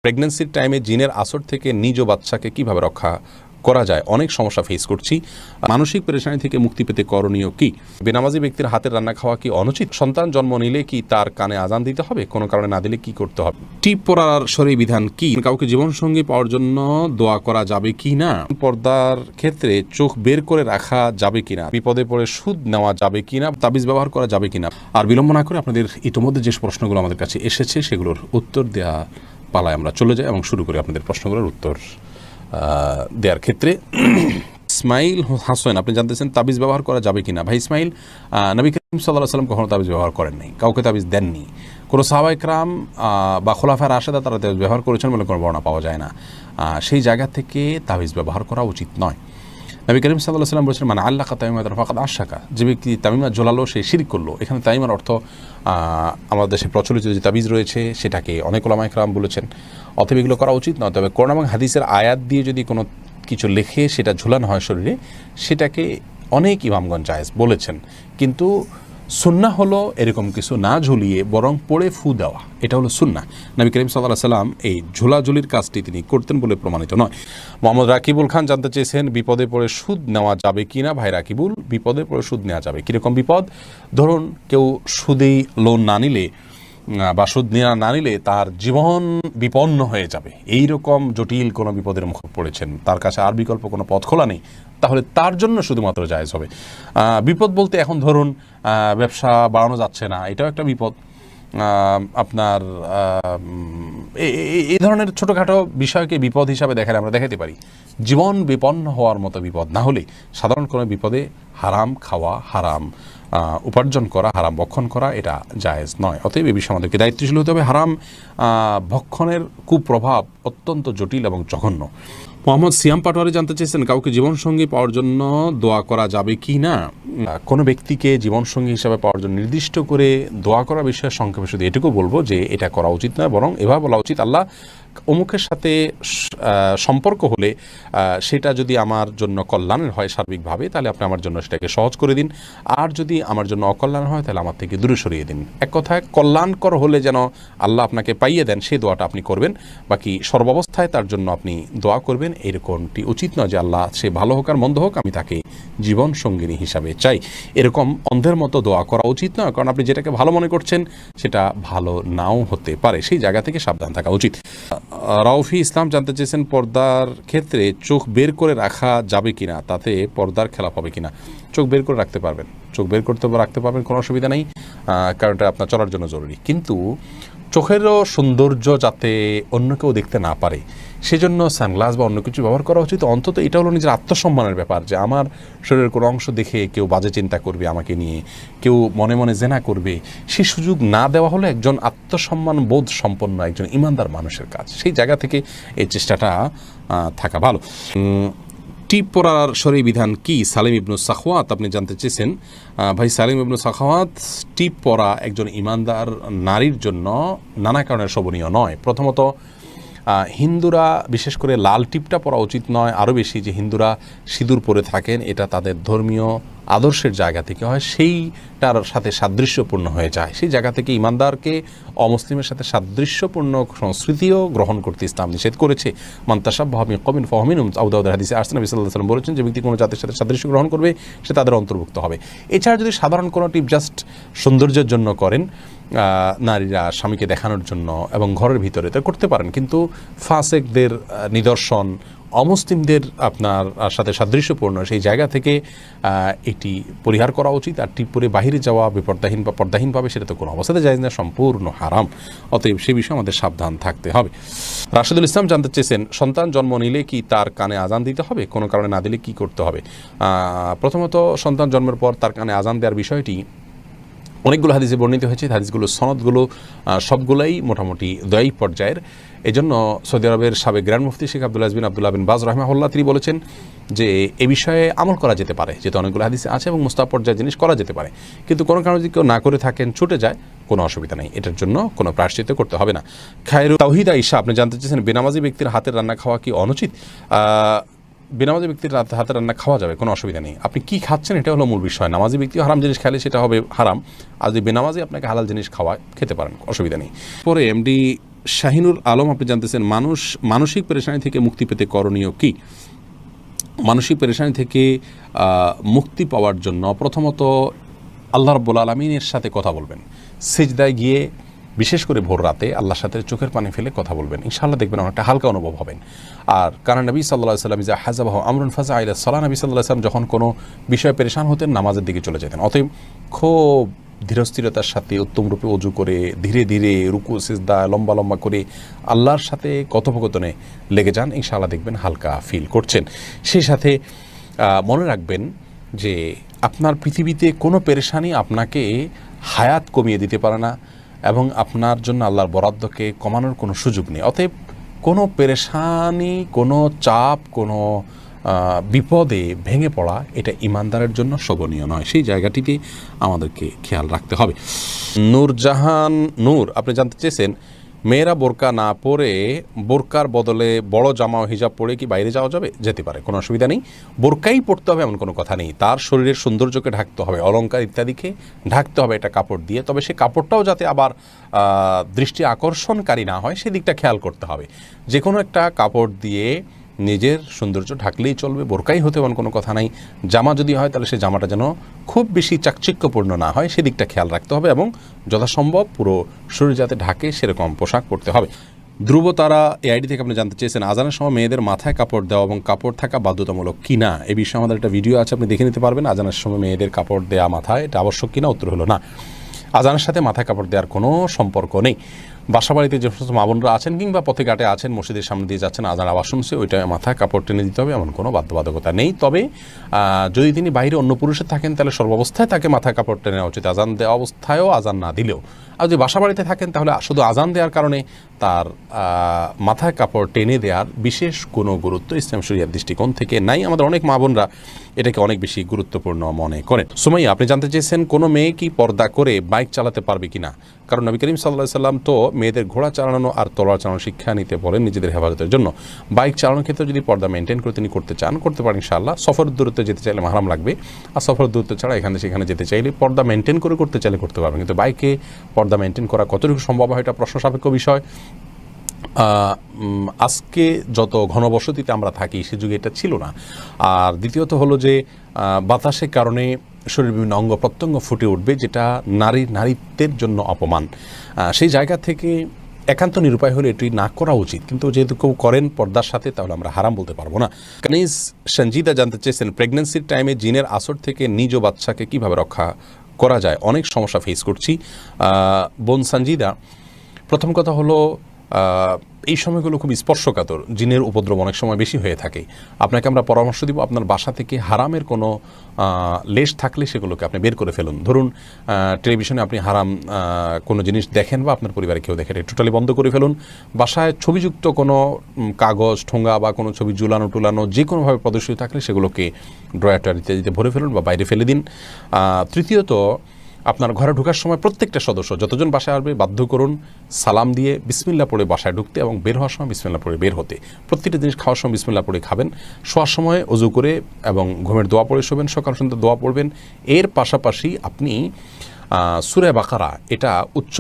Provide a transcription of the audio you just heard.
প্রেগন্যান্সির টাইমে জিনের আসর থেকে নিজ বাচ্চাকে কিভাবে রক্ষা করা যায়, অনেক সমস্যা ফেস করছি। মানসিক পেরেশানি থেকে মুক্তি পেতে করণীয় কি? বেনামাজি ব্যক্তির হাতের রান্না খাওয়া কি অনুচিত? সন্তান জন্ম নিলে কি তার কানে আজান দিতে হবে? কোনো কারণে না দিলে কি করতে হবে? টিপ পরার শরীর বিধান কি? কাউকে জীবনসঙ্গী পাওয়ার জন্য দোয়া করা যাবে কি না? পর্দার ক্ষেত্রে চোখ বের করে রাখা যাবে কিনা? বিপদে পড়ে সুদ নেওয়া যাবে কিনা? তাবিজ ব্যবহার করা যাবে কিনা? আর বিলম্ব না করে আপনাদের ইতিমধ্যে যে প্রশ্নগুলো আমাদের কাছে এসেছে সেগুলোর উত্তর দেওয়া পালায় আমরা চলে যাই এবং শুরু করি আপনাদের প্রশ্নগুলোর উত্তর দেওয়ার ক্ষেত্রে। ইসমাইল হাসান, আপনি জানতেছেন তাবিজ ব্যবহার করা যাবে কিনা? ভাই ইসমাইল, নবী করিম সাল্লাল্লাহু আলাইহি ওয়াসাল্লাম কখনো তাবিজ ব্যবহার করেন নাই, কাউকে তাবিজ দেননি। কোনো সাহাবায়ে কেরাম বা খোলাফায়ে রাশেদা তারা তাবিজ ব্যবহার করেছেন বলে কোনো বর্ণনা পাওয়া যায় না। সেই জায়গা থেকে তাবিজ ব্যবহার করা উচিত নয়। নবী করিম সাল্লাল্লাহু আলাইহি ওয়াসাল্লাম বলেছেন, মানে আল্লাকা তামিমাতান ফাকাদ আশরাকা, যে ব্যক্তি তামিমা ঝোলালো সে শিরক করলো। এখানে তামিমার অর্থ আমাদের দেশে প্রচলিত যে তাবিজ রয়েছে সেটাকে অনেক ওলামায়ে কেরাম বলেছেন, অতএব এগুলো করা উচিত নয়। তবে কোরআন এবং হাদিসের আয়াত দিয়ে যদি কোনো কিছু লিখে সেটা ঝুলানো হয় শরীরে, সেটাকে অনেক ইমামগণ জায়েজ বলেছেন। কিন্তু সুন্নাহ হলো এরকম কিছু না ঝুলিয়ে বরং পড়ে ফু দেওয়া, এটা হলো সুন্নাহ। নবী করিম সাল্লাল্লাহু আলাইহি ওয়াসাল্লাম এই ঝোলাঝুলির কাজটি তিনি করতেন বলে প্রমাণিত নয়। মোহাম্মদ রাকিবুল খান জানতে চেয়েছেন, বিপদে পড়ে সুদ নেওয়া যাবে কি না? ভাই রাকিবুল, বিপদে পড়ে সুদ নেওয়া যাবে। কীরকম বিপদ? ধরুন কেউ সুদেই লোন না নিলে বা সুদ না নিলে তার জীবন বিপন্ন হয়ে যাবে, এই রকম জটিল কোনো বিপদের মুখে পড়েছেন, তার কাছে আর বিকল্প কোনো পথ খোলা নেই, তাহলে তার জন্য শুধুমাত্র জায়েজ হবে। বিপদ বলতে এখন ধরুন ব্যবসা বাড়ানো যাচ্ছে না, এটাও একটা বিপদ। আপনার এই ধরনের ছোটোখাটো বিষয়কে বিপদ হিসাবে দেখালে আমরা দেখাতে পারি। জীবন বিপন্ন হওয়ার মতো বিপদ না হলে সাধারণ কোনো বিপদে হারাম খাওয়া, হারাম উপার্জন করা, হারাম ভক্ষণ করা এটা জায়েজ নয়। অতএব এই বিষয়ে আমাদেরকে দায়িত্বশীল হতে হবে। হারাম ভক্ষণের কুপ্রভাব অত্যন্ত জটিল এবং জঘন্য। মোহাম্মদ সিয়াম পাটোয়ারি জানতে চেয়েছেন, কাউকে জীবনসঙ্গী পাওয়ার জন্য দোয়া করা যাবে কি না? কোনো ব্যক্তিকে জীবনসঙ্গী হিসাবে পাওয়ার জন্য নির্দিষ্ট করে দোয়া করা বিষয়ে সংক্ষেপে শুধু এটুকু বলবো যে এটা করা উচিত নয়, বরং এভাবে বলা উচিত, আল্লাহ অমুকের সাথে সম্পর্ক হলে সেটা যদি আমার জন্য কল্যাণের হয় সার্বিকভাবে, তাহলে আপনি আমার জন্য সেটাকে সহজ করে দিন, আর যদি আমার জন্য অকল্যাণ হয় তাহলে আমার থেকে দূরে সরিয়ে দিন। এক কথায় কল্যাণকর হলে যেন আল্লাহ আপনাকে পাইয়ে দেন সেই দোয়াটা আপনি করবেন, বাকি সর্বাবস্থায় তার জন্য আপনি দোয়া করবেন, এরকমটি উচিত নয় যে আল্লাহ সে ভালো হোক আর মন্দ হোক আমি তাকে জীবন সঙ্গিনী হিসাবে চাই, এরকম অন্ধের মতো দোয়া করা উচিত নয়। কারণ আপনি যেটাকে ভালো মনে করছেন সেটা ভালো নাও হতে পারে, সেই জায়গা থেকে সাবধান থাকা উচিত। রাউফি ইসলাম জানতে চেয়েছেন, পর্দার ক্ষেত্রে চোখ বের করে রাখা যাবে কিনা, তাতে পর্দার খেলাপ হবে কিনা? চোখ বের করে রাখতে পারবেন, চোখ বের করতে রাখতে পারবেন, কোনো অসুবিধা নেই, কারণ এটা আপনার চলার জন্য জরুরি। কিন্তু চোখেরও সৌন্দর্য যাতে অন্য কেউ দেখতে না পারে সেজন্য সানগ্লাস বা অন্য কিছু ব্যবহার করা উচিত। অন্তত এটা হলো নিজের আত্মসম্মানের ব্যাপার, যে আমার শরীরের কোনো অংশ দেখে কেউ বাজে চিন্তা করবে আমাকে নিয়ে, কেউ মনে মনে জেনা করবে, সেই সুযোগ না দেওয়া হলো একজন আত্মসম্মান বোধ সম্পন্ন একজন ইমানদার মানুষের কাজ। সেই জায়গা থেকে এই চেষ্টাটা থাকা ভালো। টিপ পরার শরীর বিধান কি? সালিম ইবনু সাখওয়াত আপনি জানতে চেয়েছেন, ভাই সালিম ইবনু সাখওয়াত, টিপ পরা একজন ইমানদার নারীর জন্য নানা কারণে শোভনীয় নয়। প্রথমত হিন্দুরা বিশেষ করে লাল টিপটা পরা উচিত নয়, আরও বেশি যে হিন্দুরা সিঁদুর পরে থাকেন এটা তাদের ধর্মীয় আদর্শের জায়গা থেকে হয়, সেইটার সাথে সাদৃশ্যপূর্ণ হয়ে যায়। সেই জায়গা থেকে ইমানদারকে অমুসলিমের সাথে সাদৃশ্যপূর্ণ সংস্কৃতিও গ্রহণ করতে ইসলাম নিষেধ করেছে। মান তাশাব্বাহা বিকওমিন ফাহুয়া মিনহুম, আবু দাউদের হাদিসে আসছে, নবী সাল্লাল্লাহু আলাইহি ওয়াসাল্লাম বলেছেন যে ব্যক্তি কোনো জাতির সাথে সাদৃশ্য গ্রহণ করবে সে তাদের অন্তর্ভুক্ত হবে। এছাড়া যদি সাধারণ কোনো টিপ জাস্ট সৌন্দর্যের জন্য করেন, নারীরা স্বামীকে দেখানোর জন্য এবং ঘরের ভিতরে তা করতে পারেন, কিন্তু ফাসেকদের নিদর্শন, অমুসলিমদের আপনার সাথে সাদৃশ্যপূর্ণ সেই জায়গা থেকে এটি পরিহার করা উচিত। আর টিপ পরে বাহিরে যাওয়া বেপর্দাহীন বা পর্দাহীনভাবে সেটা তো কোনো অবস্থাতে যায় না, সম্পূর্ণ হারাম। অতএব সে বিষয়ে আমাদের সাবধান থাকতে হবে। রাশেদুল ইসলাম জানতে চেয়েছেন, সন্তান জন্ম নিলে কি তার কানে আজান দিতে হবে? কোনো কারণে না দিলে কি করতে হবে? প্রথমত সন্তান জন্মের পর তার কানে আজান দেওয়ার বিষয়টি অনেকগুলো হাদিসে বর্ণিত হয়েছে। হাদিসগুলো সনদগুলো সবগুলাই মোটামুটি দয়ী পর্যায়ের। এজন্য সৌদি আরবের সাবেক গ্র্যান্ড মুফতি শেখ আব্দুল আজিজ বিন আব্দুল্লাহ বিন বাজ রাহিমাহুল্লাহ তিনি বলেছেন যে এ বিষয়ে আমল করা যেতে পারে, যেহেতু অনেকগুলো হাদিসে আছে এবং মুস্তাহাব পর্যায়ের জিনিস করা যেতে পারে, কিন্তু কোনো কারণে যদি কেউ না করে থাকেন, ছুটে যায়, কোনো অসুবিধা নেই, এটার জন্য কোনো প্রায়শ্চিত্ত করতে হবে না। খায়রুল তাওহিদ আয়েশা আপনি জানতে চেয়েছেন, বেনামাজি ব্যক্তির হাতের রান্না খাওয়া কি অনুচিত? বেনামাজি ব্যক্তির হাতে রান্না খাওয়া যাবে, কোনো অসুবিধা নেই। আপনি কি খাচ্ছেন এটা হলো মূল বিষয়। নামাজি ব্যক্তি হারাম জিনিস খেলে সেটা হবে হারাম, আর যদি বেনামাজি আপনাকে হালাল জিনিস খেতে পারেন, অসুবিধা নেই। পরে এমডি শাহিনুর আলম আপনি জানতেছেন মানসিক পেরেশানি থেকে মুক্তি পেতে করণীয় কি? মানসিক পেরেশানি থেকে মুক্তি পাওয়ার জন্য প্রথমত আল্লাহ রাব্বুল আলামিনের সাথে কথা বলবেন, সিজদায় গিয়ে বিশেষ করে ভোর রাতে আল্লাহর সাথে চোখের পানি ফেলে কথা বলবেন, ইনশাআল্লাহ দেখবেন অনেকটা হালকা অনুভব হবেন। আর কারণ নবী সাল্লাল্লাহু আলাইহি ওয়াসাল্লাম যা হাযাবাহু আমরুন ফাযা ইলা সালাহ, নবী সাল্লাল্লাহু আলাইহি ওয়াসাল্লাম যখন কোনো বিষয়ে পেরেশান হতেন নামাজের দিকে চলে যেতেন। অতএব খুব ধীরস্থিরতার সাথে উত্তম রূপে ওযু করে ধীরে ধীরে রুকু সিজদা লম্বা লম্বা করে আল্লাহর সাথে কথোপকথনে লেগে যান, ইনশাআল্লাহ দেখবেন হালকা ফিল করছেন। সেই সাথে মনে রাখবেন যে আপনার পৃথিবীতে কোনো পেরেশানি আপনাকে হায়াত কমিয়ে দিতে পারে না এবং আপনার জন্য আল্লাহর বরাদ্দকে কমানোর কোনো সুযোগ নেই। অতএব কোনো পেরেশানি, কোনো চাপ, কোনো বিপদে ভেঙে পড়া এটা ইমানদারের জন্য শোভনীয় নয়। সেই জায়গাটিতে আমাদেরকে খেয়াল রাখতে হবে। নূরজাহান নূর আপনি জানতে চেয়েছেন মেয়েরা বোরকা না পরে বোরকার বদলে বড় জামা ও হিজাব পরে কি বাইরে যাওয়া যাবে? যেতে পারে, কোনো অসুবিধা নেই। বোরকাই পরতে হবে এমন কোনো কথা নেই। তার শরীরের সৌন্দর্যকে ঢাকতে হবে, অলংকার ইত্যাদিকে ঢাকতে হবে এটা কাপড় দিয়ে। তবে সে কাপড়টাও যাতে আবার দৃষ্টি আকর্ষণকারী না হয় সেদিকটা খেয়াল করতে হবে। যে কোনো একটা কাপড় দিয়ে নিজের সৌন্দর্য ঢাকলেই চলবে, বোরকাই হতে এমন কোনো কথা নাই। জামা যদি হয় তাহলে সে জামাটা যেন খুব বেশি চাকচিক্যপূর্ণ না হয় সেদিকটা খেয়াল রাখতে হবে এবং যথাসম্ভব পুরো শরীর যাতে ঢাকে সেরকম পোশাক পরতে হবে। ধ্রুব তারা এআইডি থেকে আপনি জানতে চেয়েছেন আজানের সময় মেয়েদের মাথায় কাপড় দেওয়া এবং কাপড় থাকা বাধ্যতামূলক কিনা, এই বিষয়ে আমাদের একটা ভিডিও আছে, আপনি দেখে নিতে পারবেন। আজানের সময় মেয়েদের কাপড় দেওয়া মাথায় এটা আবশ্যক কিনা, উত্তর হলো না। আজানের সাথে মাথায় কাপড় দেওয়ার কোনো সম্পর্ক নেই। বাসাবাড়িতে যে সমস্ত মা বোনরা আছেন কিংবা পথে ঘাটে আছেন, মসজিদের সামনে দিয়ে যাচ্ছেন, আজান আওয়াজ শুনছে, ওইটা মাথায় কাপড় টেনে দিতে হবে এমন কোনো বাধ্যবাধকতা নেই। তবে যদি তিনি বাইরে অন্য পুরুষে থাকেন তাহলে সর্বাবস্থায় তাকে মাথায় কাপড় টেনে নেওয়া উচিত, আজান দেওয়া অবস্থায়ও আজান না দিলেও। আর যদি বাসাবাড়িতে থাকেন তাহলে শুধু আজান দেওয়ার কারণে তার মাথায় কাপড় টেনে দেওয়ার বিশেষ কোনো গুরুত্ব ইসলাম শরিয়ার দৃষ্টিকোণ থেকে নাই। আমাদের অনেক মা বোনরা এটাকে অনেক বেশি গুরুত্বপূর্ণ মনে করেন। সুমাইয়া আপনি জানতে চেয়েছেন কোনো মেয়ে কি পর্দা করে বাইক চালাতে পারবে কিনা? কারণ নবী করিম সাল্লাল্লাহু আলাইহি সাল্লাম তো মেয়েদের ঘোড়া চালানো আর তলোয়ার চালানোর শিক্ষা নিতে বলেন নিজেদের হেফাজতের জন্য। বাইক চালানোর ক্ষেত্রে যদি পর্দা মেনটেন করে তিনি করতে চান করতে পারেন ইনশাআল্লাহ। সফর দূরত্বে যেতে চাইলে মাহরাম লাগবে, আর সফর দূরত্ব ছাড়া এখানে সেখানে যেতে চাইলে পর্দা মেনটেন করে করতে চাইলে করতে পারবেন। কিন্তু বাইকে পর্দা মেনটেন করা কতটুকু সম্ভব হয় এটা প্রশ্ন সাপেক্ষ বিষয়। আজকে যত ঘনবসতিতে আমরা থাকি সে যুগে এটা ছিল না। আর দ্বিতীয়ত হলো যে বাতাসের কারণে শরীরের বিভিন্ন অঙ্গ প্রত্যঙ্গ ফুটে উঠবে, যেটা নারীত্বের জন্য অপমান। সেই জায়গা থেকে একান্ত নিরুপায় হলে এটি না করা উচিত, কিন্তু যেহেতু কেউ করেন পর্দার সাথে তাহলে আমরা হারাম বলতে পারবো না। কানিজ সঞ্জিদা জানতে চেয়েছেন প্রেগন্যান্সির টাইমে জিনের আসর থেকে নিজ বাচ্চাকে কিভাবে রক্ষা করা যায়? অনেক সমস্যা ফেস করছি। বোন সঞ্জিদা, প্রথম কথা হলো এই সময়গুলো খুব স্পর্শকাতর, জিনের উপদ্রব অনেক সময় বেশি হয়ে থাকে। আপনাকে আমরা পরামর্শ দিব আপনার বাসা থেকে হারামের কোনো লেশ থাকলে সেগুলোকে আপনি বের করে ফেলুন। ধরুন টেলিভিশনে আপনি হারাম কোনো জিনিস দেখেন বা আপনার পরিবারে কেউ দেখেন, এটা টোটালি বন্ধ করে ফেলুন। বাসায় ছবিযুক্ত কোনো কাগজ ঠোঙ্গা বা কোনো ছবি ঝুলানো টুলানো যে কোনোভাবে প্রদর্শিত থাকলে সেগুলোকে ড্রয়ার টয়ার ইত্যাদিতে ভরে ফেলুন বা বাইরে ফেলে দিন। তৃতীয়ত আপনার ঘরে ঢোকার সময় প্রত্যেকটা সদস্য যতজন বাসায় আসবে বাধ্য করুন সালাম দিয়ে বিসমিল্লাহ পড়ে বাসায় ঢুকতে এবং বের হওয়ার সময় বিসমিল্লাহ পড়ে বের হতে। প্রত্যেকটা জিনিস খাওয়ার সময় বিসমিল্লাহ পড়ে খাবেন, শোয়ার সময় ওযু করে এবং ঘুমের দোয়া পড়ে শোবেন, সকাল সন্ধ্যা দোয়া পড়বেন। এর পাশাপাশি আপনি সূরা বাকারা এটা উচ্চ